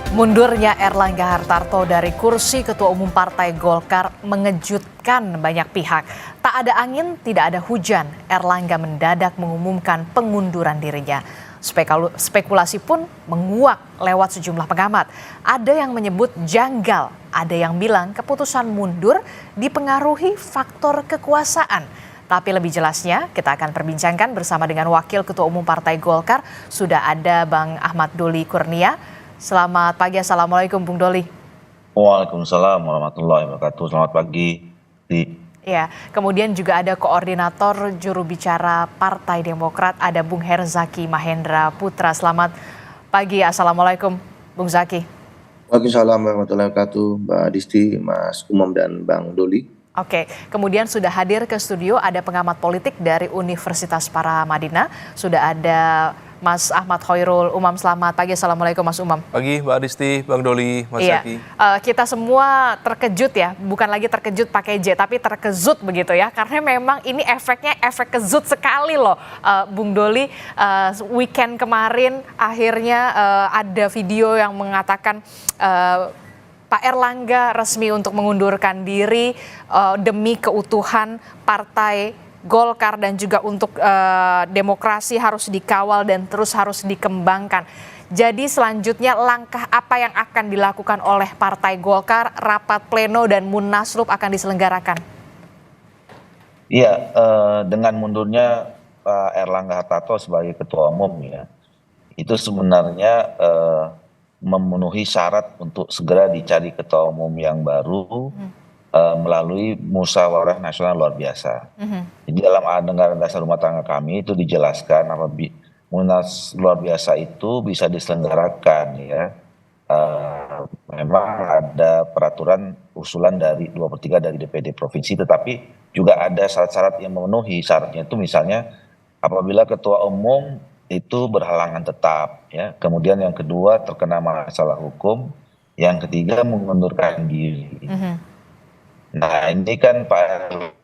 Mundurnya Erlangga Hartarto dari kursi Ketua Umum Partai Golkar mengejutkan banyak pihak. Tak ada angin, tidak ada hujan, Erlangga mendadak mengumumkan pengunduran dirinya. Spekulasi pun menguak lewat sejumlah pengamat. Ada yang menyebut janggal, ada yang bilang keputusan mundur dipengaruhi faktor kekuasaan. Tapi lebih jelasnya kita akan perbincangkan bersama dengan Wakil Ketua Umum Partai Golkar. Sudah ada Bang Ahmad Doli Kurnia. Selamat pagi, Assalamualaikum Bung Doli. Waalaikumsalam warahmatullahi wabarakatuh. Selamat pagi. Ya, kemudian juga ada Koordinator Juru Bicara Partai Demokrat, ada Bung Herzaki Mahendra Putra. Selamat pagi, Assalamualaikum Bung Zaki. Waalaikumsalam warahmatullahi wabarakatuh, Mbak Disti, Mas Umam, dan Bang Doli. Oke, kemudian sudah hadir ke studio ada pengamat politik dari Universitas Paramadina. Sudah ada Mas Ahmad Khairul Umam. Selamat pagi, Assalamualaikum Mas Umam. Pagi Mbak Disti, Bang Doli, Mas Zaki. Kita semua terkejut ya, bukan lagi terkejut pakai J, tapi terkejut begitu ya. Karena memang ini efeknya efek kejut sekali loh Bung Doli. Weekend kemarin akhirnya ada video yang mengatakan Pak Erlangga resmi untuk mengundurkan diri demi keutuhan Partai Golkar dan juga untuk demokrasi harus dikawal dan terus harus dikembangkan. Jadi selanjutnya langkah apa yang akan dilakukan oleh Partai Golkar, rapat pleno dan munaslup akan diselenggarakan? Iya, dengan mundurnya Pak Erlangga Hartarto sebagai Ketua Umum ya, itu sebenarnya memenuhi syarat untuk segera dicari Ketua Umum yang baru melalui musyawarah nasional luar biasa. Jadi dalam anggaran dasar rumah tangga kami itu dijelaskan apabila munas luar biasa itu bisa diselenggarakan ya. Memang ada peraturan usulan dari 2/3 dari DPD provinsi, tetapi juga ada syarat-syarat yang memenuhi syaratnya itu misalnya apabila Ketua Umum itu berhalangan tetap ya. Kemudian yang kedua terkena masalah hukum, yang ketiga mengundurkan diri. Nah ini kan Pak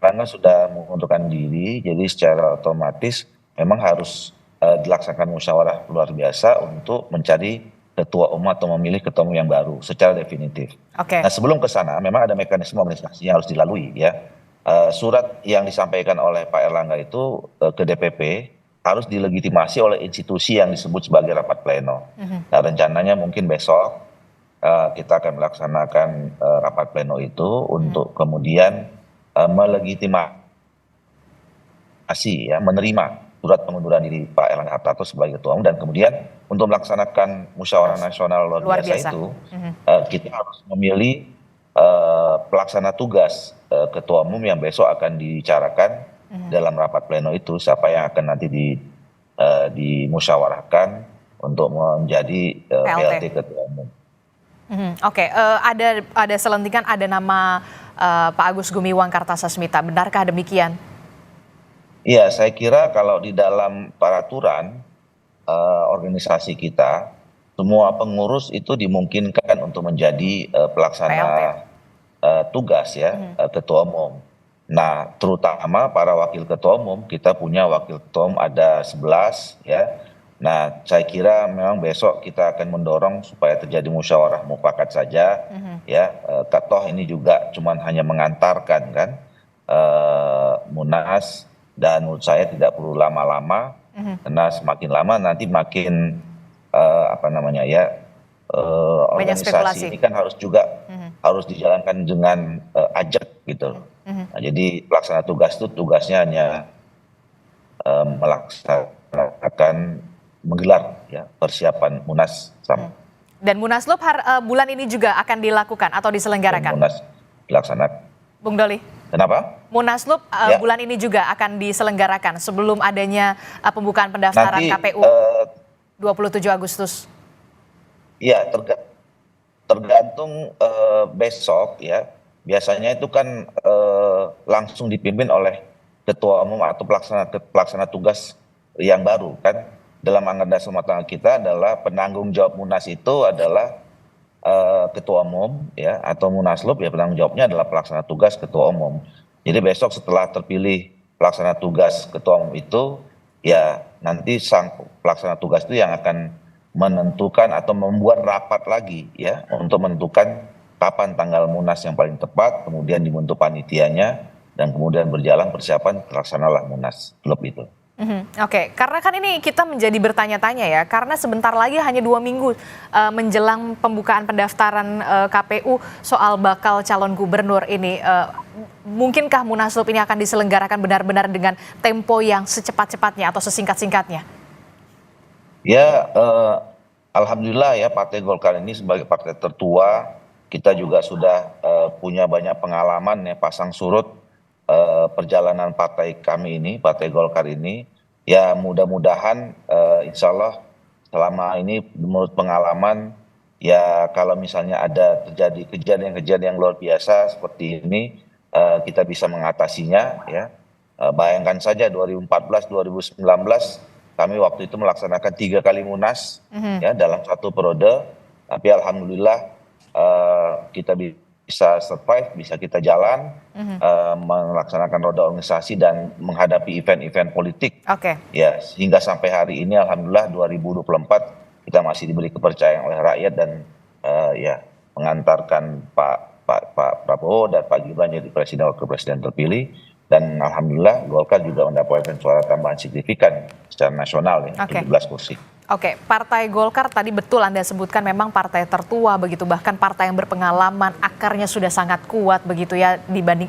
Erlangga sudah mengundurkan diri, jadi secara otomatis memang harus dilaksanakan musyawarah luar biasa untuk mencari ketua umum atau memilih ketua umum yang baru secara definitif. Nah sebelum ke sana memang ada mekanisme organisasi yang harus dilalui ya. Surat yang disampaikan oleh Pak Erlangga itu ke DPP harus dilegitimasi oleh institusi yang disebut sebagai rapat pleno. Nah rencananya mungkin besok kita akan melaksanakan rapat pleno itu untuk kemudian melegitimasi ya, menerima surat pengunduran diri Pak Erlangga Hartarto sebagai Ketua Umum, dan kemudian untuk melaksanakan musyawarah nasional luar biasa itu kita harus memilih pelaksana tugas Ketua Umum yang besok akan dibicarakan dalam rapat pleno itu, siapa yang akan nanti dimusyawarahkan untuk menjadi PLT Ketua Umum. Ada selentingan ada nama Pak Agus Gumiwang Kartasasmita, benarkah demikian? Iya, saya kira kalau di dalam peraturan organisasi kita, semua pengurus itu dimungkinkan untuk menjadi pelaksana tugas ya, Ketua Umum. Nah, terutama para wakil ketua umum, kita punya wakil ketua umum ada 11 ya. Nah, saya kira memang besok kita akan mendorong supaya terjadi musyawarah mufakat saja ya. Toh ini juga cuman hanya mengantarkan kan munas, dan menurut saya tidak perlu lama-lama karena semakin lama nanti makin organisasi ini kan harus juga harus dijalankan dengan ajak gitu. Nah, jadi pelaksana tugas itu tugasnya hanya melaksanakan menggelar ya persiapan munas. Dan munaslup bulan ini juga akan dilakukan atau diselenggarakan? Munas dilaksanakan. Bung Doli. Kenapa? Munaslup bulan ini juga akan diselenggarakan sebelum adanya pembukaan pendaftaran nanti, KPU 27 Agustus. Iya, tergantung besok ya. Biasanya itu kan langsung dipimpin oleh ketua umum atau pelaksana tugas yang baru kan. Dalam anggaran dasar rumah tangga kita adalah penanggung jawab munas itu adalah ketua umum ya, atau munaslup ya, penanggung jawabnya adalah pelaksana tugas ketua umum. Jadi besok setelah terpilih pelaksana tugas ketua umum itu ya nanti sang pelaksana tugas itu yang akan menentukan atau membuat rapat lagi ya untuk menentukan kapan tanggal Munas yang paling tepat, kemudian dibentuk panitianya dan kemudian berjalan persiapan terlaksanalah Munas klub itu. Oke, karena kan ini kita menjadi bertanya-tanya ya, karena sebentar lagi hanya 2 minggu menjelang pembukaan pendaftaran KPU soal bakal calon gubernur ini. Mungkinkah Munaslup ini akan diselenggarakan benar-benar dengan tempo yang secepat-cepatnya atau sesingkat-singkatnya? Ya, alhamdulillah ya Partai Golkar ini sebagai partai tertua, kita juga sudah punya banyak pengalaman ya pasang surut perjalanan partai kami ini, Partai Golkar ini. Ya mudah-mudahan insya Allah selama ini menurut pengalaman ya kalau misalnya ada terjadi kejadian-kejadian yang luar biasa seperti ini kita bisa mengatasinya ya. Bayangkan saja 2014, 2019 kami waktu itu melaksanakan 3 kali Munas ya dalam satu periode, tapi alhamdulillah kita bisa survive, bisa kita jalan melaksanakan roda organisasi dan menghadapi event-event politik. Oke. Ya, sehingga sampai hari ini alhamdulillah 2024 kita masih diberi kepercayaan oleh rakyat dan ya mengantarkan Pak Prabowo dan Pak Gibran jadi presiden wakil presiden terpilih, dan alhamdulillah Golkar juga mendapatkan suara tambahan signifikan secara nasional ya, 17 kursi. Oke, Partai Golkar tadi betul Anda sebutkan memang partai tertua begitu, bahkan partai yang berpengalaman, akarnya sudah sangat kuat begitu ya dibanding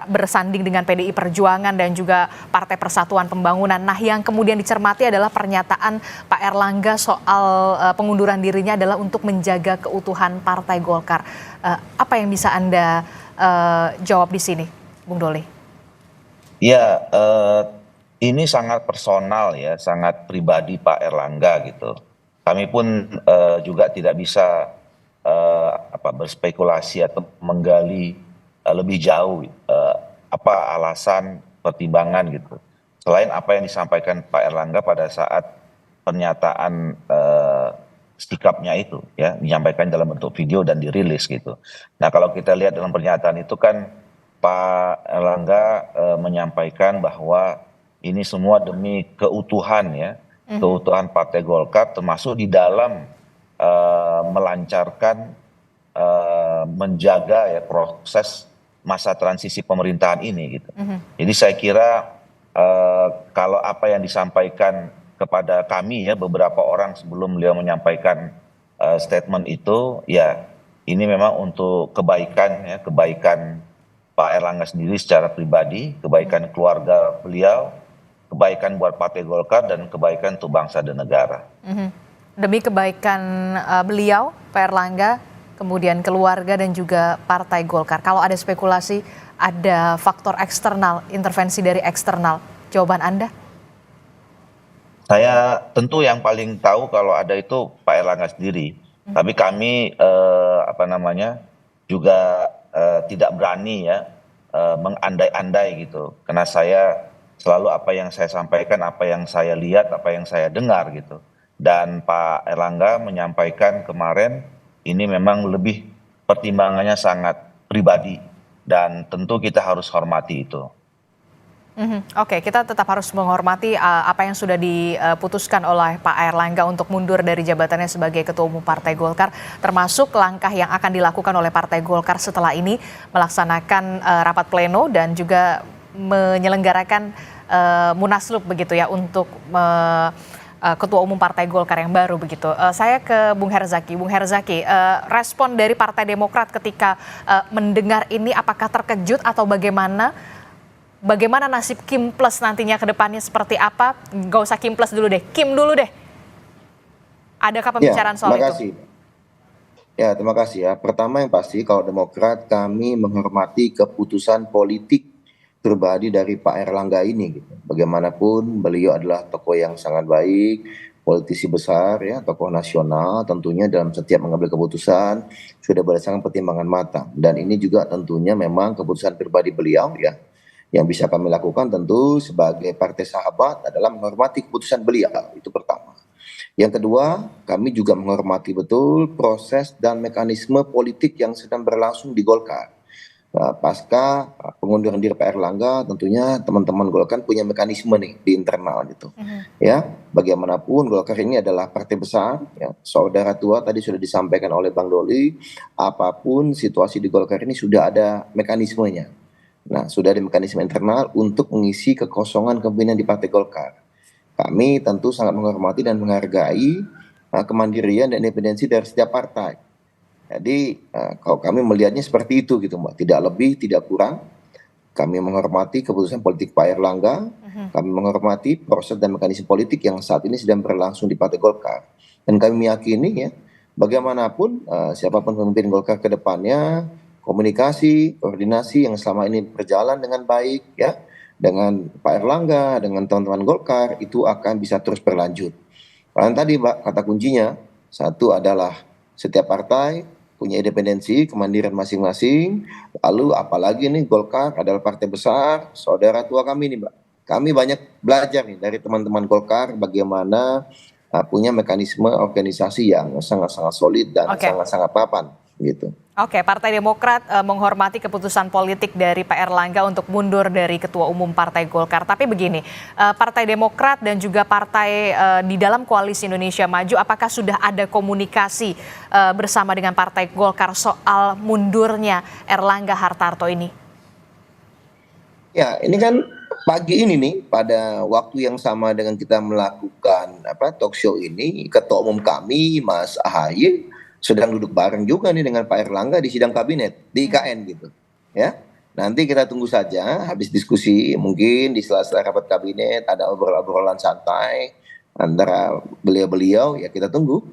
bersanding dengan PDI Perjuangan dan juga Partai Persatuan Pembangunan. Nah, yang kemudian dicermati adalah pernyataan Pak Erlangga soal pengunduran dirinya adalah untuk menjaga keutuhan Partai Golkar. Apa yang bisa Anda jawab di sini, Bung Doli? Ya, ini sangat personal ya, sangat pribadi Pak Erlangga gitu. Kami pun juga tidak bisa berspekulasi atau menggali lebih jauh apa alasan pertimbangan gitu. Selain apa yang disampaikan Pak Erlangga pada saat pernyataan sikapnya itu ya, menyampaikan dalam bentuk video dan dirilis gitu. Nah, kalau kita lihat dalam pernyataan itu kan Pak Erlangga menyampaikan bahwa ini semua demi keutuhan ya, keutuhan Partai Golkar termasuk di dalam melancarkan, menjaga ya proses masa transisi pemerintahan ini gitu. Jadi saya kira kalau apa yang disampaikan kepada kami ya beberapa orang sebelum beliau menyampaikan statement itu ya ini memang untuk kebaikan ya, kebaikan Pak Erlangga sendiri secara pribadi, kebaikan keluarga beliau, kebaikan buat Partai Golkar dan kebaikan untuk bangsa dan negara. Demi kebaikan beliau, Pak Erlangga, kemudian keluarga dan juga Partai Golkar. Kalau ada spekulasi, ada faktor eksternal, intervensi dari eksternal, jawaban Anda? Saya tentu yang paling tahu kalau ada itu Pak Erlangga sendiri. Tapi kami juga tidak berani ya mengandai-andai gitu. Karena saya selalu apa yang saya sampaikan, apa yang saya lihat, apa yang saya dengar gitu. Dan Pak Erlangga menyampaikan kemarin ini memang lebih pertimbangannya sangat pribadi dan tentu kita harus hormati itu. Oke, kita tetap harus menghormati apa yang sudah diputuskan oleh Pak Erlangga untuk mundur dari jabatannya sebagai Ketua Umum Partai Golkar, termasuk langkah yang akan dilakukan oleh Partai Golkar setelah ini melaksanakan rapat pleno dan juga menyelenggarakan Munaslup begitu ya untuk Ketua Umum Partai Golkar yang baru begitu. Saya ke Bung Herzaki. Bung Herzaki, respon dari Partai Demokrat ketika mendengar ini apakah terkejut atau bagaimana? Bagaimana nasib Kim Plus nantinya ke depannya seperti apa? Gak usah Kim Plus dulu deh, Kim dulu deh. Adakah pembicaraan soal itu? Ya, terima kasih ya. Pertama yang pasti kalau Demokrat kami menghormati keputusan politik pribadi dari Pak Erlangga ini gitu. Bagaimanapun beliau adalah tokoh yang sangat baik, politisi besar ya, tokoh nasional, tentunya dalam setiap mengambil keputusan sudah berdasarkan pertimbangan matang, dan ini juga tentunya memang keputusan pribadi beliau ya. Yang bisa kami lakukan tentu sebagai partai sahabat adalah menghormati keputusan beliau, itu pertama. Yang kedua, kami juga menghormati betul proses dan mekanisme politik yang sedang berlangsung di Golkar. pasca pengunduran diri Pak Erlangga, tentunya teman-teman Golkar punya mekanisme nih di internal gitu. Ya, bagaimanapun Golkar ini adalah partai besar, ya, saudara tua tadi sudah disampaikan oleh Bang Doli, apapun situasi di Golkar ini sudah ada mekanismenya. Nah, sudah ada mekanisme internal untuk mengisi kekosongan kepemimpinan di Partai Golkar. Kami tentu sangat menghormati dan menghargai kemandirian dan independensi dari setiap partai. Jadi kalau kami melihatnya seperti itu gitu Mbak, tidak lebih, tidak kurang. Kami menghormati keputusan politik Pak Erlangga, kami menghormati proses dan mekanisme politik yang saat ini sedang berlangsung di Partai Golkar. Dan kami meyakini ya, bagaimanapun siapapun pemimpin Golkar ke depannya, komunikasi, koordinasi yang selama ini berjalan dengan baik ya, dengan Pak Erlangga, dengan teman-teman Golkar, itu akan bisa terus berlanjut. Karena tadi Mbak, kata kuncinya, satu adalah setiap partai punya independensi, kemandirian masing-masing. Lalu apalagi nih Golkar adalah partai besar, saudara tua kami nih Mbak. Kami banyak belajar nih dari teman-teman Golkar bagaimana punya mekanisme organisasi yang sangat-sangat solid dan sangat-sangat papan gitu. Oke, Partai Demokrat menghormati keputusan politik dari Pak Erlangga untuk mundur dari Ketua Umum Partai Golkar. Tapi begini, Partai Demokrat dan juga partai di dalam Koalisi Indonesia Maju, apakah sudah ada komunikasi bersama dengan Partai Golkar soal mundurnya Erlangga Hartarto ini? Ya, ini kan pagi ini nih, pada waktu yang sama dengan kita melakukan talk show ini, Ketua Umum kami, Mas Ahaye, sedang duduk bareng juga nih dengan Pak Erlangga di sidang kabinet di IKN gitu ya. Nanti kita tunggu saja habis diskusi, mungkin di sela-sela rapat kabinet ada obrolan santai antara beliau-beliau, ya kita tunggu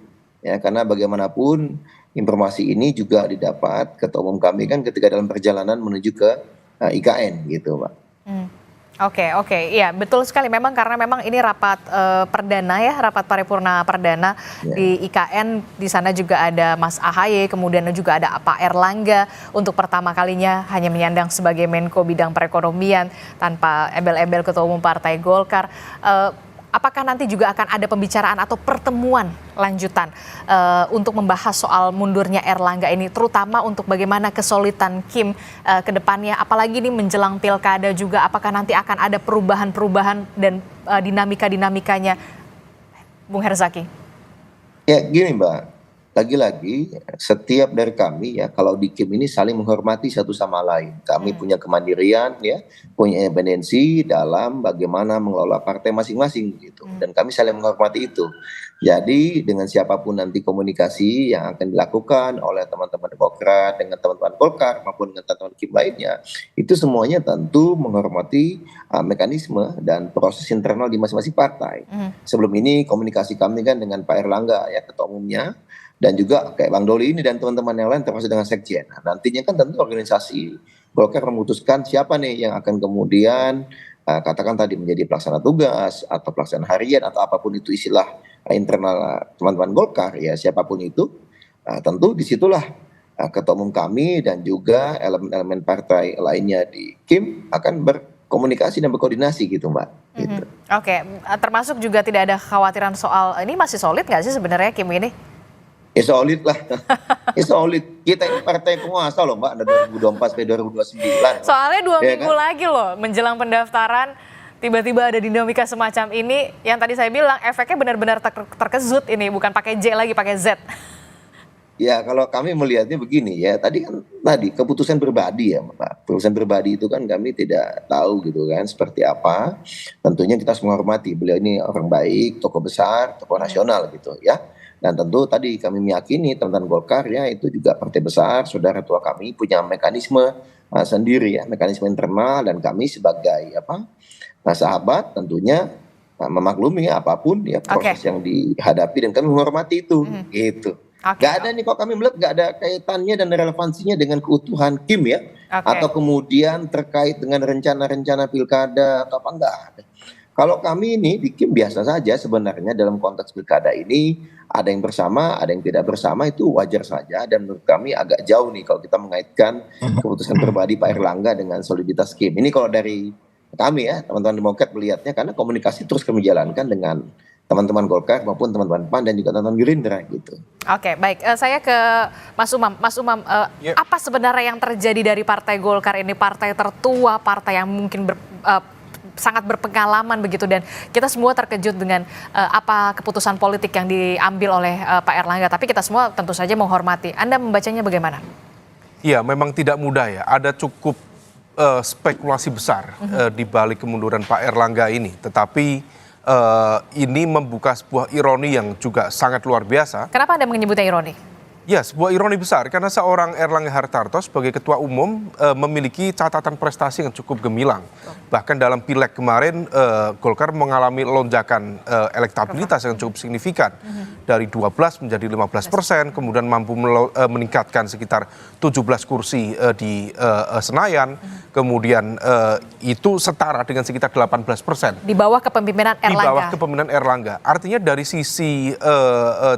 ya, karena bagaimanapun informasi ini juga didapat Ketua Umum kami kan ketika dalam perjalanan menuju ke IKN gitu Pak. Oke, iya betul sekali. Memang karena memang ini rapat perdana ya, rapat paripurna perdana di IKN. Di sana juga ada Mas Ahaye, kemudian juga ada Pak Erlangga untuk pertama kalinya hanya menyandang sebagai Menko bidang perekonomian tanpa embel-embel Ketua Umum Partai Golkar. Apakah nanti juga akan ada pembicaraan atau pertemuan lanjutan untuk membahas soal mundurnya Erlangga ini, terutama untuk bagaimana kesulitan Kim ke depannya, apalagi ini menjelang pilkada juga, apakah nanti akan ada perubahan-perubahan dan dinamika-dinamikanya, Bung Herzaki? Ya gini Mbak, lagi-lagi setiap dari kami ya, kalau di Kim ini saling menghormati satu sama lain. Kami punya kemandirian ya, punya independensi dalam bagaimana mengelola partai masing-masing gitu. Dan kami saling menghormati itu. Jadi dengan siapapun nanti komunikasi yang akan dilakukan oleh teman-teman Demokrat dengan teman-teman Golkar maupun dengan teman-teman Kim lainnya, itu semuanya tentu menghormati mekanisme dan proses internal di masing-masing partai. Sebelum ini komunikasi kami kan dengan Pak Erlangga ya, ketua umumnya, dan juga kayak Bang Doli ini dan teman-teman yang lain termasuk dengan Sekjen. Nah, nantinya kan tentu organisasi Golkar memutuskan siapa nih yang akan kemudian katakan tadi menjadi pelaksana tugas atau pelaksana harian atau apapun itu istilah internal teman-teman Golkar ya, siapapun itu tentu disitulah ketua umum kami dan juga elemen-elemen partai lainnya di Kim akan berkomunikasi dan berkoordinasi gitu Mbak. Gitu. Oke, termasuk juga tidak ada kekhawatiran soal ini masih solid nggak sih sebenarnya Kim ini? Ya solid lah, ya solid. Kita ini partai penguasa loh Mbak, ada 2024 sampai 2029. Soalnya 2 ya minggu lagi loh menjelang pendaftaran, tiba-tiba ada dinamika semacam ini. Yang tadi saya bilang efeknya benar-benar terkejut ini, bukan pakai J lagi, pakai Z. Ya kalau kami melihatnya begini ya, tadi keputusan pribadi ya Mbak. Keputusan pribadi itu kan kami tidak tahu gitu kan seperti apa. Tentunya kita semua hormati, beliau ini orang baik, tokoh besar, tokoh nasional gitu ya. Dan tentu tadi kami meyakini teman-teman Golkar ya itu juga partai besar, saudara tua kami punya mekanisme sendiri ya, mekanisme internal, dan kami sebagai sahabat tentunya memaklumi apapun ya proses yang dihadapi dan kami menghormati itu gitu. Gak ada nih kok kami melihat gak ada kaitannya dan relevansinya dengan keutuhan Kim ya, atau kemudian terkait dengan rencana-rencana pilkada atau apa, enggak ada. Kalau kami ini di Kim biasa saja sebenarnya dalam konteks pilkada ini, ada yang bersama, ada yang tidak bersama, itu wajar saja, dan menurut kami agak jauh nih kalau kita mengaitkan keputusan pribadi Pak Erlangga dengan soliditas Kim. Ini kalau dari kami ya, teman-teman Demokrat melihatnya, karena komunikasi terus kami jalankan dengan teman-teman Golkar maupun teman-teman PAN dan juga teman-teman Gerindra gitu. Oke, baik. Saya ke Mas Umam. Mas Umam, apa sebenarnya yang terjadi dari Partai Golkar ini? Partai tertua, partai yang mungkin sangat berpengalaman begitu, dan kita semua terkejut dengan apa keputusan politik yang diambil oleh Pak Erlangga. Tapi kita semua tentu saja menghormati. Anda membacanya bagaimana? Iya, memang tidak mudah ya. Ada cukup spekulasi besar di balik kemunduran Pak Erlangga ini. Tetapi ini membuka sebuah ironi yang juga sangat luar biasa. Kenapa Anda menyebutnya ironi? Ya, sebuah ironi besar karena seorang Erlangga Hartarto sebagai ketua umum memiliki catatan prestasi yang cukup gemilang. Bahkan dalam Pileg kemarin Golkar mengalami lonjakan elektabilitas yang cukup signifikan dari 12 menjadi 15%, kemudian mampu meningkatkan sekitar 17 kursi di Senayan, kemudian itu setara dengan sekitar 18%. Di bawah kepemimpinan Erlangga. Di bawah kepemimpinan Erlangga. Artinya dari sisi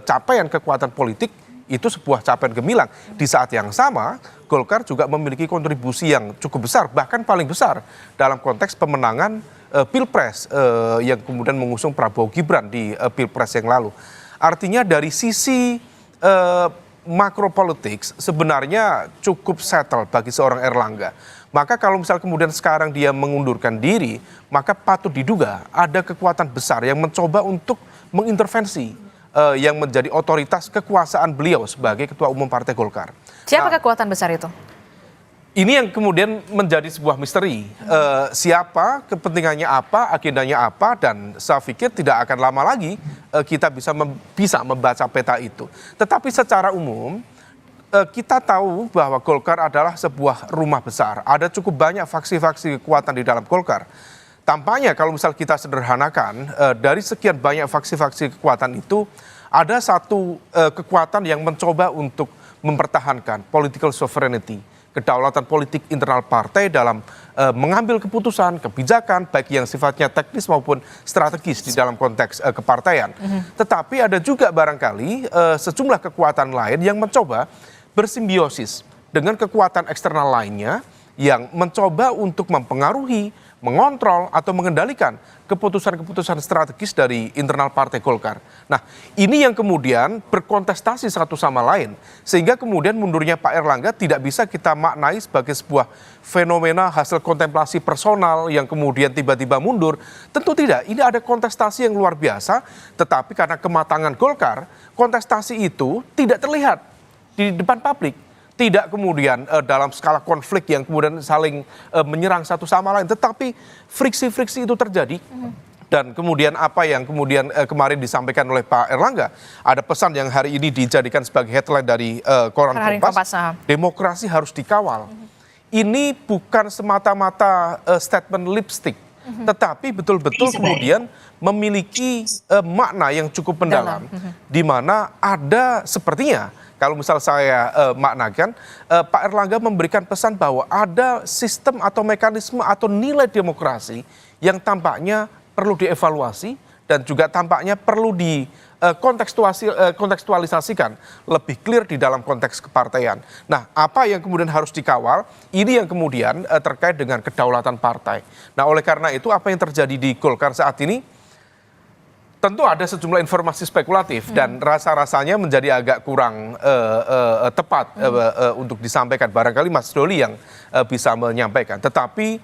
capaian kekuatan politik, itu sebuah capaian gemilang. Di saat yang sama, Golkar juga memiliki kontribusi yang cukup besar, bahkan paling besar dalam konteks pemenangan Pilpres yang kemudian mengusung Prabowo Gibran di Pilpres yang lalu. Artinya dari sisi makropolitik sebenarnya cukup settle bagi seorang Erlangga. Maka kalau misal kemudian sekarang dia mengundurkan diri, maka patut diduga ada kekuatan besar yang mencoba untuk mengintervensi yang menjadi otoritas kekuasaan beliau sebagai ketua umum Partai Golkar. Siapa kekuatan besar itu? Ini yang kemudian menjadi sebuah misteri. Siapa, kepentingannya apa, agendanya apa, dan saya pikir tidak akan lama lagi kita bisa membaca peta itu. Tetapi secara umum, kita tahu bahwa Golkar adalah sebuah rumah besar. Ada cukup banyak faksi-faksi kekuatan di dalam Golkar. Tampaknya kalau misal kita sederhanakan, dari sekian banyak faksi-faksi kekuatan itu, ada satu kekuatan yang mencoba untuk mempertahankan political sovereignty, kedaulatan politik internal partai dalam mengambil keputusan, kebijakan, baik yang sifatnya teknis maupun strategis di dalam konteks kepartaian. Tetapi ada juga barangkali sejumlah kekuatan lain yang mencoba bersimbiosis dengan kekuatan eksternal lainnya, yang mencoba untuk mempengaruhi, mengontrol atau mengendalikan keputusan-keputusan strategis dari internal Partai Golkar. Nah, ini yang kemudian berkontestasi satu sama lain, sehingga kemudian mundurnya Pak Erlangga tidak bisa kita maknai sebagai sebuah fenomena hasil kontemplasi personal yang kemudian tiba-tiba mundur. Tentu tidak, ini ada kontestasi yang luar biasa, tetapi karena kematangan Golkar, kontestasi itu tidak terlihat di depan publik. Tidak kemudian dalam skala konflik yang kemudian saling menyerang satu sama lain, tetapi friksi-friksi itu terjadi. Dan kemudian apa yang kemudian kemarin disampaikan oleh Pak Erlangga, ada pesan yang hari ini dijadikan sebagai headline dari koran Kompas, demokrasi harus dikawal. Ini bukan semata-mata statement lipstick, tetapi betul-betul kemudian memiliki makna yang cukup mendalam, di mana ada sepertinya, kalau misal saya maknakan, Pak Erlangga memberikan pesan bahwa ada sistem atau mekanisme atau nilai demokrasi yang tampaknya perlu dievaluasi dan juga tampaknya perlu kontekstualisasikan lebih clear di dalam konteks kepartaian. Nah, apa yang kemudian harus dikawal, ini yang kemudian terkait dengan kedaulatan partai. Nah, oleh karena itu apa yang terjadi di Golkar saat ini, tentu ada sejumlah informasi spekulatif dan rasa-rasanya menjadi agak kurang tepat untuk disampaikan. Barangkali Mas Doli yang bisa menyampaikan. Tetapi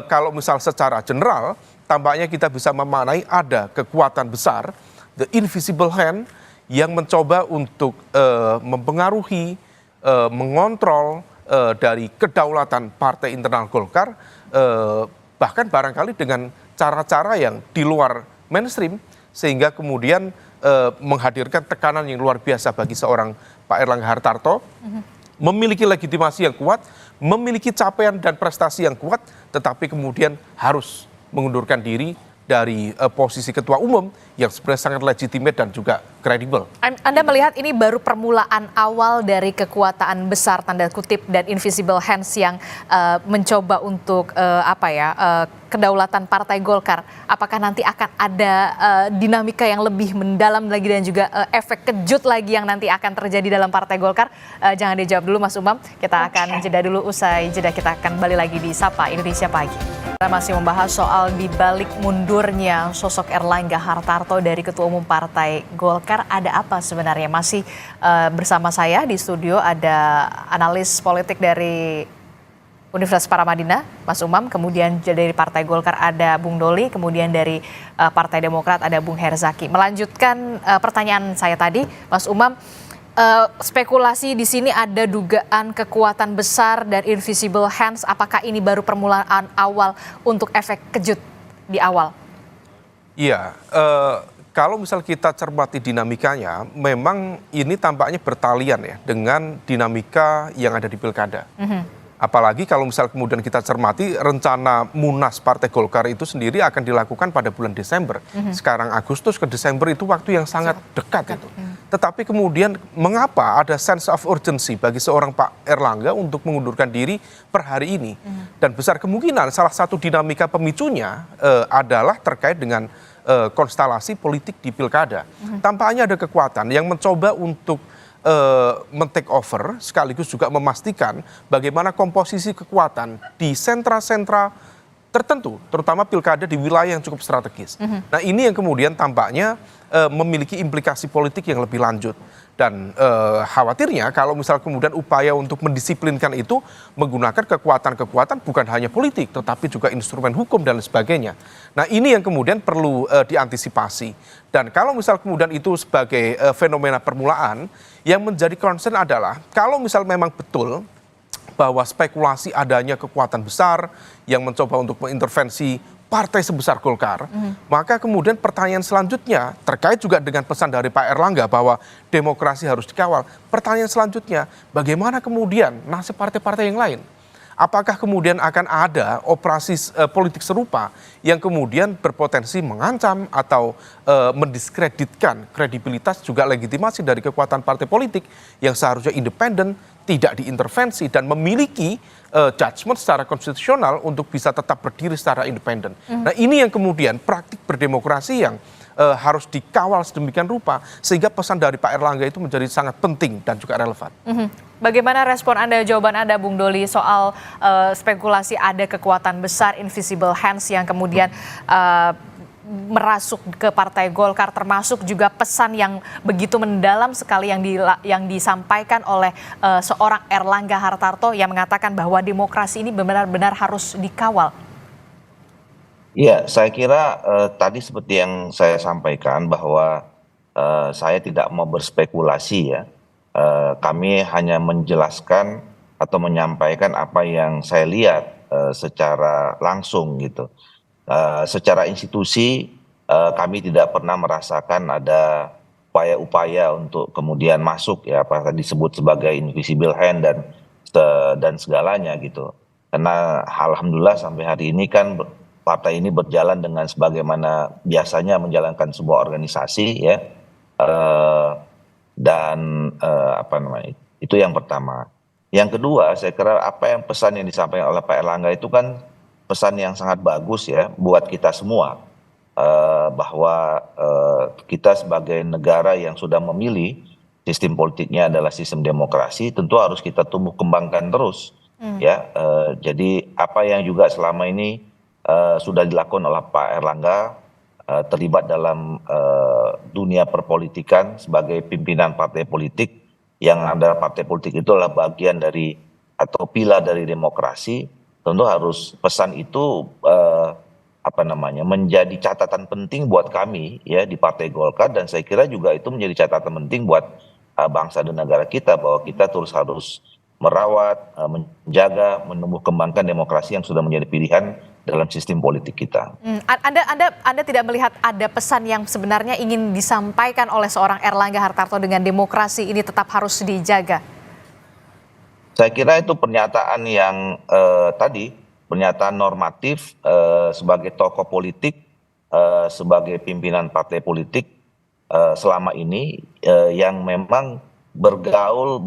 kalau misal secara general, tampaknya kita bisa memaknai ada kekuatan besar, the invisible hand, yang mencoba untuk mempengaruhi, mengontrol dari kedaulatan partai internal Golkar, bahkan barangkali dengan cara-cara yang di luar mainstream, sehingga kemudian menghadirkan tekanan yang luar biasa bagi seorang Pak Erlangga Hartarto, memiliki legitimasi yang kuat, memiliki capaian dan prestasi yang kuat, tetapi kemudian harus mengundurkan diri dari posisi ketua umum yang sebenarnya sangat legitimate dan juga kredibel. Anda melihat ini baru permulaan awal dari kekuatan besar tanda kutip dan invisible hands yang mencoba untuk kedaulatan Partai Golkar. Apakah nanti akan ada dinamika yang lebih mendalam lagi dan juga efek kejut lagi yang nanti akan terjadi dalam Partai Golkar? Jangan dijawab dulu Mas Umam, kita akan jeda dulu, usai jeda kita akan kembali lagi di Sapa Indonesia Pagi. Kita masih membahas soal dibalik mundurnya sosok Erlangga Hartarto dari Ketua Umum Partai Golkar. Ada apa sebenarnya? Masih bersama saya di studio ada analis politik dari Universitas Paramadina, Mas Umam. Kemudian dari Partai Golkar ada Bung Doli. Kemudian dari Partai Demokrat ada Bung Herzaki. Melanjutkan pertanyaan saya tadi, Mas Umam. Spekulasi di sini ada dugaan kekuatan besar dan invisible hands. Apakah ini baru permulaan awal untuk efek kejut di awal? Iya, kalau misal kita cermati dinamikanya, memang ini tampaknya bertalian ya dengan dinamika yang ada di pilkada. Apalagi kalau misal kemudian kita cermati rencana Munas Partai Golkar itu sendiri akan dilakukan pada bulan Desember. Sekarang Agustus ke Desember itu waktu yang sangat dekat itu. Tetapi kemudian mengapa ada sense of urgency bagi seorang Pak Erlangga untuk mengundurkan diri per hari ini? Dan besar kemungkinan salah satu dinamika pemicunya adalah terkait dengan konstelasi politik di pilkada. Tampaknya ada kekuatan yang mencoba untuk men-take over sekaligus juga memastikan bagaimana komposisi kekuatan di sentra-sentra tertentu, terutama pilkada di wilayah yang cukup strategis. Nah ini yang kemudian tampaknya memiliki implikasi politik yang lebih lanjut. Dan khawatirnya kalau misal kemudian upaya untuk mendisiplinkan itu menggunakan kekuatan-kekuatan bukan hanya politik, tetapi juga instrumen hukum dan sebagainya. Nah ini yang kemudian perlu diantisipasi. Dan kalau misal kemudian itu sebagai fenomena permulaan, yang menjadi concern adalah kalau misal memang betul bahwa spekulasi adanya kekuatan besar yang mencoba untuk mengintervensi partai sebesar Golkar, maka kemudian pertanyaan selanjutnya terkait juga dengan pesan dari Pak Erlangga bahwa demokrasi harus dikawal. Pertanyaan selanjutnya, bagaimana kemudian nasib partai-partai yang lain? Apakah kemudian akan ada operasi politik serupa yang kemudian berpotensi mengancam atau mendiskreditkan kredibilitas juga legitimasi dari kekuatan partai politik yang seharusnya independen, tidak diintervensi dan memiliki judgement secara konstitusional untuk bisa tetap berdiri secara independen. Nah ini yang kemudian praktik berdemokrasi yang harus dikawal sedemikian rupa sehingga pesan dari Pak Erlangga itu menjadi sangat penting dan juga relevan. Bagaimana respon Anda, jawaban Anda Bung Doli soal spekulasi ada kekuatan besar invisible hands yang kemudian merasuk ke Partai Golkar, termasuk juga pesan yang begitu mendalam sekali yang disampaikan oleh seorang Erlangga Hartarto yang mengatakan bahwa demokrasi ini benar-benar harus dikawal. Iya, saya kira tadi seperti yang saya sampaikan bahwa saya tidak mau berspekulasi ya. Kami hanya menjelaskan atau menyampaikan apa yang saya lihat secara langsung gitu. Secara institusi kami tidak pernah merasakan ada upaya-upaya untuk kemudian masuk ya apa tadi disebut sebagai invisible hand dan segalanya gitu. Karena alhamdulillah sampai hari ini kan partai ini berjalan dengan sebagaimana biasanya menjalankan sebuah organisasi ya. Apa namanya itu yang pertama. Yang kedua saya kira apa yang pesan yang disampaikan oleh Pak Erlangga itu kan pesan yang sangat bagus ya buat kita semua bahwa kita sebagai negara yang sudah memilih sistem politiknya adalah sistem demokrasi tentu harus kita tumbuh kembangkan terus ya. Jadi apa yang juga selama ini sudah dilakukan oleh Pak Erlangga terlibat dalam dunia perpolitikan sebagai pimpinan partai politik yang ada partai politik itu adalah bagian dari atau pilar dari demokrasi. Tentu harus pesan itu menjadi catatan penting buat kami ya di Partai Golkar dan saya kira juga itu menjadi catatan penting buat bangsa dan negara kita bahwa kita terus harus merawat, menjaga, menumbuh kembangkan demokrasi yang sudah menjadi pilihan dalam sistem politik kita. Anda tidak melihat ada pesan yang sebenarnya ingin disampaikan oleh seorang Erlangga Hartarto dengan demokrasi ini tetap harus dijaga? Saya kira itu pernyataan yang pernyataan normatif sebagai tokoh politik, sebagai pimpinan partai politik selama ini yang memang bergaul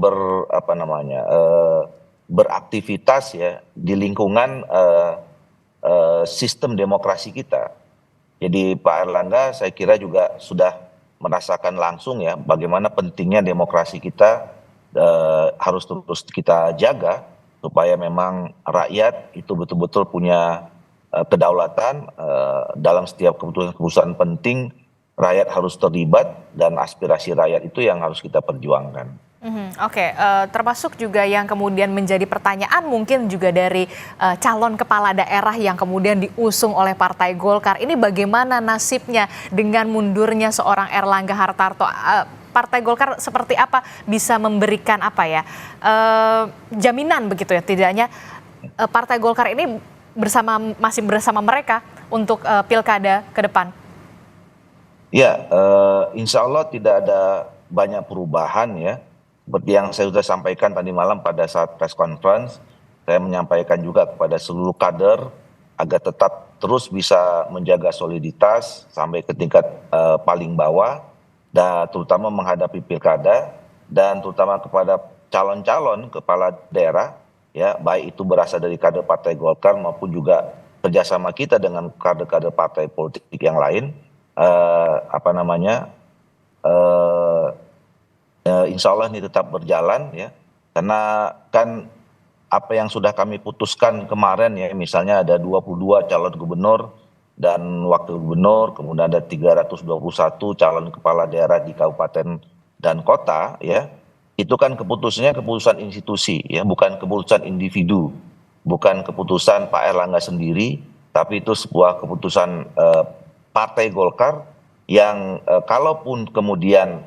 beraktivitas ya di lingkungan sistem demokrasi kita. Jadi Pak Erlangga saya kira juga sudah merasakan langsung ya bagaimana pentingnya demokrasi kita harus terus kita jaga supaya memang rakyat itu betul-betul punya kedaulatan dalam setiap keputusan-keputusan penting rakyat harus terlibat dan aspirasi rakyat itu yang harus kita perjuangkan. Oke, termasuk juga yang kemudian menjadi pertanyaan mungkin juga dari calon kepala daerah yang kemudian diusung oleh Partai Golkar. Ini bagaimana nasibnya dengan mundurnya seorang Erlangga Hartarto? Partai Golkar seperti apa bisa memberikan apa ya jaminan begitu ya, tidaknya Partai Golkar ini masih bersama mereka untuk pilkada ke depan? Ya, insya Allah tidak ada banyak perubahan ya. Seperti yang saya sudah sampaikan tadi malam pada saat press conference, saya menyampaikan juga kepada seluruh kader agar tetap terus bisa menjaga soliditas sampai ke tingkat paling bawah, dan terutama menghadapi pilkada, dan terutama kepada calon-calon kepala daerah, ya baik itu berasal dari kader Partai Golkar maupun juga kerjasama kita dengan kader-kader partai politik yang lain, insya Allah ini tetap berjalan ya, karena kan apa yang sudah kami putuskan kemarin ya, misalnya ada 22 calon gubernur dan wakil gubernur, kemudian ada 321 calon kepala daerah di kabupaten dan kota ya, itu kan keputusannya keputusan institusi ya, bukan keputusan individu, bukan keputusan Pak Erlangga sendiri, tapi itu sebuah keputusan Partai Golkar yang kalaupun kemudian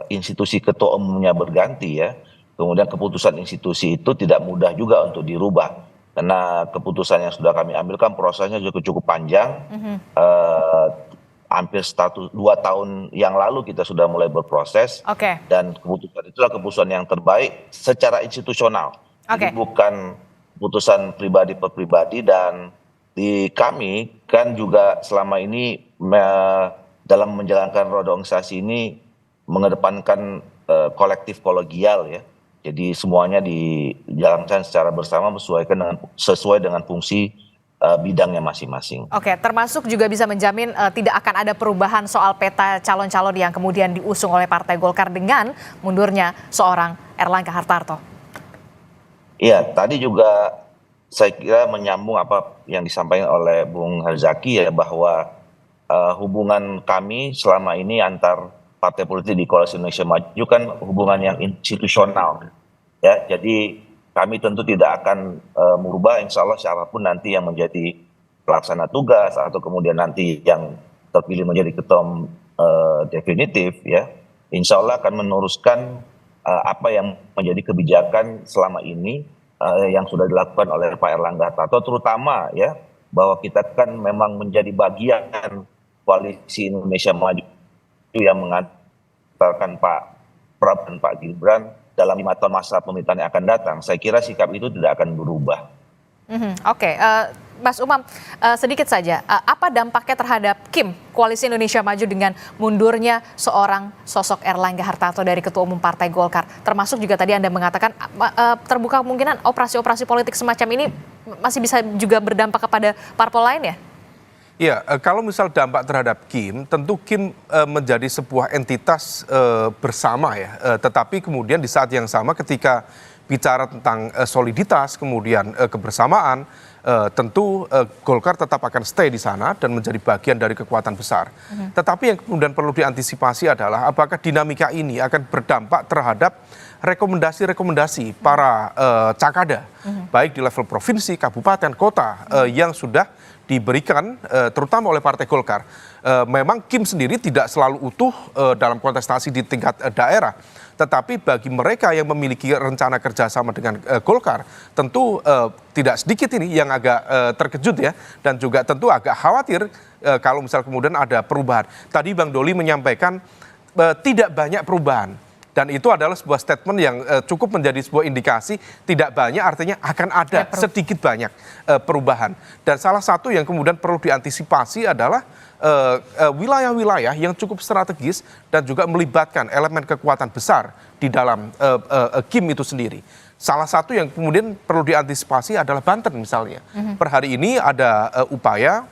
institusi ketua umumnya berganti ya, kemudian keputusan institusi itu tidak mudah juga untuk dirubah, karena keputusan yang sudah kami ambilkan prosesnya juga cukup panjang. Hampir 2 tahun yang lalu kita sudah mulai berproses, dan keputusan itulah keputusan yang terbaik secara institusional. Jadi bukan keputusan pribadi per pribadi, dan di kami kan juga selama ini dalam menjalankan roda organisasi ini mengedepankan kolektif kolegial ya. Jadi semuanya dijalankan secara bersama sesuai dengan fungsi bidangnya masing-masing. Oke, termasuk juga bisa menjamin tidak akan ada perubahan soal peta calon-calon yang kemudian diusung oleh Partai Golkar dengan mundurnya seorang Erlangga Hartarto. Iya, tadi juga saya kira menyambung apa yang disampaikan oleh Bung Herzaki ya, bahwa hubungan kami selama ini antar partai politik di Koalisi Indonesia Maju kan hubungan yang institusional ya, jadi kami tentu tidak akan merubah, insya Allah siapapun nanti yang menjadi pelaksana tugas atau kemudian nanti yang terpilih menjadi ketua definitif ya, insya Allah akan meneruskan apa yang menjadi kebijakan selama ini yang sudah dilakukan oleh Pak Erlangga Hartarto, terutama ya bahwa kita kan memang menjadi bagian Koalisi Indonesia Maju yang mengantarkan Pak Prabowo dan Pak Gibran dalam 5 tahun masa pemerintahan yang akan datang. Saya kira sikap itu tidak akan berubah. Oke, Mas Umam, sedikit saja, apa dampaknya terhadap KIM, Koalisi Indonesia Maju dengan mundurnya seorang sosok Erlangga Hartarto dari Ketua Umum Partai Golkar? Termasuk juga tadi Anda mengatakan terbuka kemungkinan operasi-operasi politik semacam ini masih bisa juga berdampak kepada parpol lain ya? Ya, kalau misal dampak terhadap KIM, tentu KIM menjadi sebuah entitas bersama ya. Tetapi kemudian di saat yang sama ketika bicara tentang soliditas, kemudian kebersamaan, tentu Golkar tetap akan stay di sana dan menjadi bagian dari kekuatan besar. Tetapi yang kemudian perlu diantisipasi adalah apakah dinamika ini akan berdampak terhadap rekomendasi-rekomendasi para cakada, baik di level provinsi, kabupaten, kota yang sudah diberikan terutama oleh Partai Golkar. Memang KIM sendiri tidak selalu utuh dalam kontestasi di tingkat daerah, tetapi bagi mereka yang memiliki rencana kerjasama dengan Golkar, tentu tidak sedikit ini yang agak terkejut ya, dan juga tentu agak khawatir kalau misal kemudian ada perubahan. Tadi Bang Doli menyampaikan tidak banyak perubahan. Dan itu adalah sebuah statement yang cukup menjadi sebuah indikasi tidak banyak, artinya akan ada sedikit banyak perubahan. Dan salah satu yang kemudian perlu diantisipasi adalah wilayah-wilayah yang cukup strategis dan juga melibatkan elemen kekuatan besar di dalam KIM itu sendiri. Salah satu yang kemudian perlu diantisipasi adalah Banten misalnya. Per hari ini ada upaya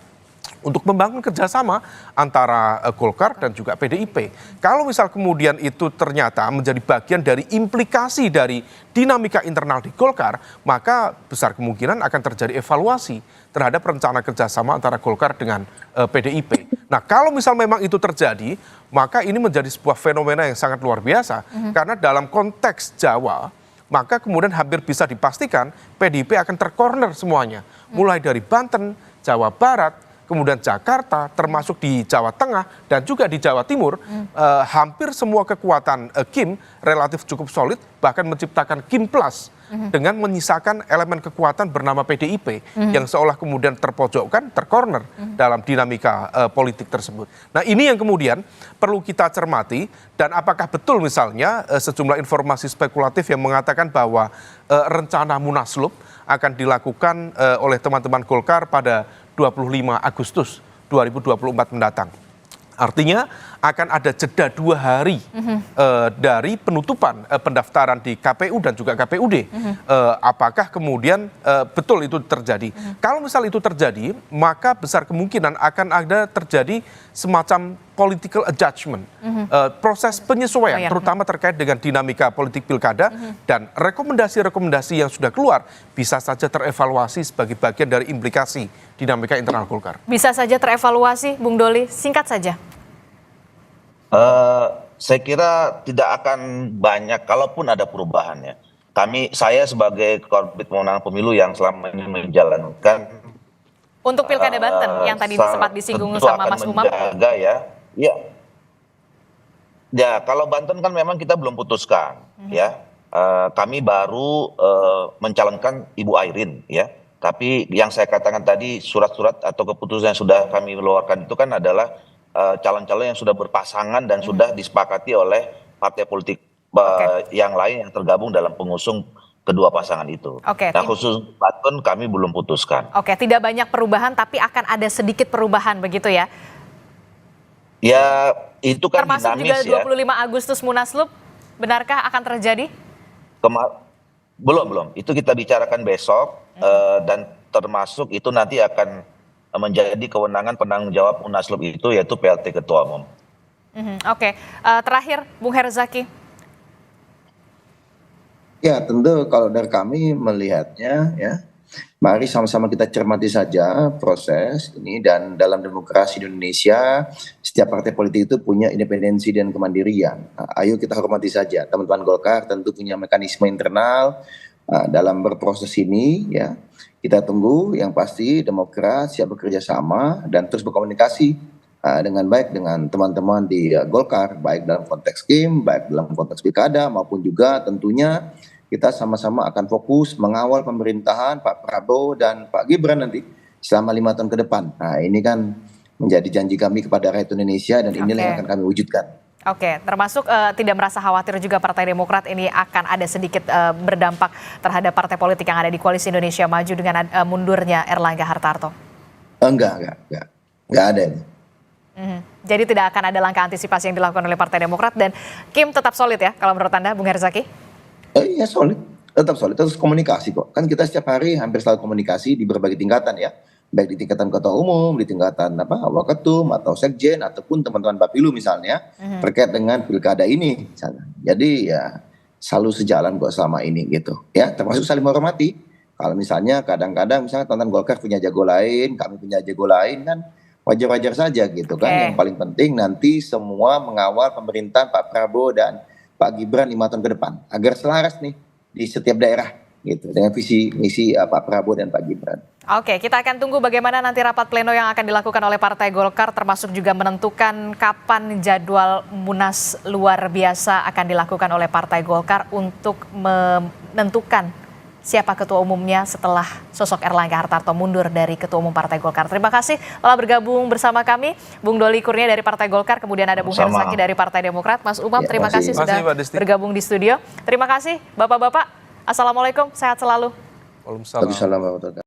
untuk membangun kerjasama antara Golkar dan juga PDIP. Kalau misal kemudian itu ternyata menjadi bagian dari implikasi dari dinamika internal di Golkar, maka besar kemungkinan akan terjadi evaluasi terhadap rencana kerjasama antara Golkar dengan PDIP. Nah, kalau misal memang itu terjadi, maka ini menjadi sebuah fenomena yang sangat luar biasa, karena dalam konteks Jawa, maka kemudian hampir bisa dipastikan PDIP akan tercorner semuanya, mulai dari Banten, Jawa Barat, kemudian Jakarta, termasuk di Jawa Tengah dan juga di Jawa Timur, hampir semua kekuatan Kim relatif cukup solid, bahkan menciptakan Kim Plus dengan menyisakan elemen kekuatan bernama PDIP yang seolah kemudian terpojokkan, tercorner dalam dinamika politik tersebut. Nah, ini yang kemudian perlu kita cermati, dan apakah betul misalnya sejumlah informasi spekulatif yang mengatakan bahwa rencana Munaslup akan dilakukan oleh teman-teman Golkar pada 25 Agustus 2024 mendatang. Artinya akan ada jeda 2 hari dari penutupan pendaftaran di KPU dan juga KPUD. Apakah kemudian betul itu terjadi? Kalau misal itu terjadi, maka besar kemungkinan akan ada terjadi semacam political adjustment, proses penyesuaian, terutama terkait dengan dinamika politik pilkada, dan rekomendasi-rekomendasi yang sudah keluar bisa saja terevaluasi sebagai bagian dari implikasi dinamika internal Golkar. Bisa saja terevaluasi, Bung Doli, singkat saja. Saya kira tidak akan banyak, kalaupun ada perubahannya. Saya sebagai Korbit Pemenangan Pemilu yang selama ini menjalankan Untuk Pilkada Banten yang tadi sempat disinggung sama Mas Umam. Menjaga ya, kalau Banten kan memang kita belum putuskan, ya. Kami baru mencalonkan Ibu Airin, ya. Tapi yang saya katakan tadi, surat-surat atau keputusan yang sudah kami keluarkan itu kan adalah calon-calon yang sudah berpasangan dan sudah disepakati oleh partai politik yang lain yang tergabung dalam pengusung kedua pasangan itu. Nah, khusus Banten kami belum putuskan. Oke, tidak banyak perubahan tapi akan ada sedikit perubahan begitu ya? Ya, itu kan termasuk dinamis juga ya. 25 Agustus Munaslup, benarkah akan terjadi? Belum. Itu kita bicarakan besok, dan termasuk itu nanti akan menjadi kewenangan penanggung jawab Munaslup itu, yaitu PLT Ketua Umum. Oke, terakhir Bung Herzaki. Ya, tentu kalau dari kami melihatnya, ya, mari sama-sama kita cermati saja proses ini, dan dalam demokrasi di Indonesia setiap partai politik itu punya independensi dan kemandirian. Ayo kita hormati saja. Teman-teman Golkar tentu punya mekanisme internal dalam berproses ini, ya. Kita tunggu, yang pasti Demokrat siap bekerja sama dan terus berkomunikasi dengan baik dengan teman-teman di Golkar, baik dalam konteks Kim, baik dalam konteks pilkada, maupun juga tentunya kita sama-sama akan fokus mengawal pemerintahan Pak Prabowo dan Pak Gibran nanti selama 5 tahun ke depan. Nah, ini kan menjadi janji kami kepada rakyat Indonesia, dan inilah yang akan kami wujudkan. Oke, termasuk tidak merasa khawatir juga Partai Demokrat ini akan ada sedikit berdampak terhadap partai politik yang ada di Koalisi Indonesia Maju dengan mundurnya Erlangga Hartarto? Enggak ada ini. Jadi tidak akan ada langkah antisipasi yang dilakukan oleh Partai Demokrat, dan Kim tetap solid ya kalau menurut Anda, Bung Herzaki? Iya, solid, tetap solid, terus komunikasi kok. Kan kita setiap hari hampir selalu komunikasi di berbagai tingkatan ya, baik di tingkatan ketua umum, di tingkatan waketum atau sekjen, ataupun teman-teman Bapilu misalnya, terkait dengan pilkada ini misalnya. Jadi ya selalu sejalan kok selama ini gitu ya, termasuk saling menghormati. Kalau misalnya kadang-kadang misalnya teman-teman Golkar punya jago lain, kami punya jago lain, kan wajar-wajar saja gitu kan. Yang paling penting nanti semua mengawal pemerintahan Pak Prabowo dan Pak Gibran 5 tahun ke depan agar selaras nih di setiap daerah gitu dengan visi misi Pak Prabowo dan Pak Gibran. Oke, kita akan tunggu bagaimana nanti rapat pleno yang akan dilakukan oleh Partai Golkar, termasuk juga menentukan kapan jadwal Munas luar biasa akan dilakukan oleh Partai Golkar untuk menentukan siapa ketua umumnya setelah sosok Erlangga Hartarto mundur dari ketua umum Partai Golkar. Terima kasih telah bergabung bersama kami, Bung Doli Kurnia dari Partai Golkar, kemudian ada Bung Herzaki dari Partai Demokrat. Mas Umam, terima kasih sudah bergabung di studio. Terima kasih Bapak-Bapak. Assalamualaikum, sehat selalu. Waalaikumsalam warahmatullahi wabarakatuh.